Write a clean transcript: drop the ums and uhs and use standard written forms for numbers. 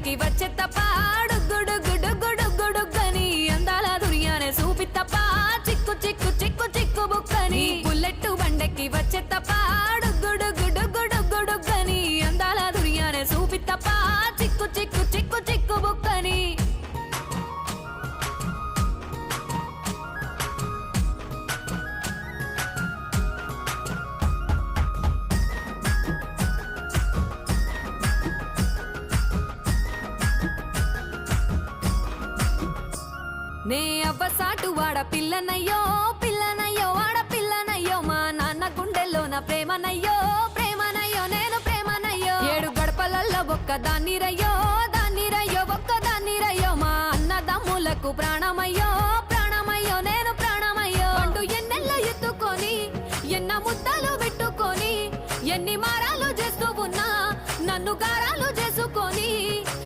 బండెక్కి వచ్చే తప్ప డుగ్గుడుగ్గుడుగ్గుడుగ్గుడుగ్గని అందాల దుర్యానే చూపి తప్ప చిక్కు చిక్కు చిక్కు చిక్కు బుక్కని బుల్లెట్టు బండెక్కి వచ్చే తప్ప డుగ్గుడుగ్గుడుగ్గుడుగ్గుడుగ్గని అందాల దుర్యానే చూపి తప్ప చిక్కు చిక్కు చిక్కు చిక్కు బుక్కని నే అవ్వసాటు వాడ పిల్లనయ్యో పిల్లనయ్యో వాడ పిల్లనయ్యో మా నాన్న గుండెల్లోన ప్రేమనయ్యో ప్రేమనయ్యో నేను ప్రేమనయ్యో 7 గడపలల్లో ఒక్కదాన్నిరయ్యో దాన్నిరయ్యో ఒక్కదాన్నిరయ్యో మా అన్నదమ్ములకు ప్రాణమయ్యో ప్రాణమయ్యో నేను ప్రాణమయ్యో అంటూ ఎన్నెల్లో ఎత్తుకొని ఎన్న ముద్దలు పెట్టుకొని ఎన్ని మారాలు చేస్తూ ఉన్నా నన్ను గారాలు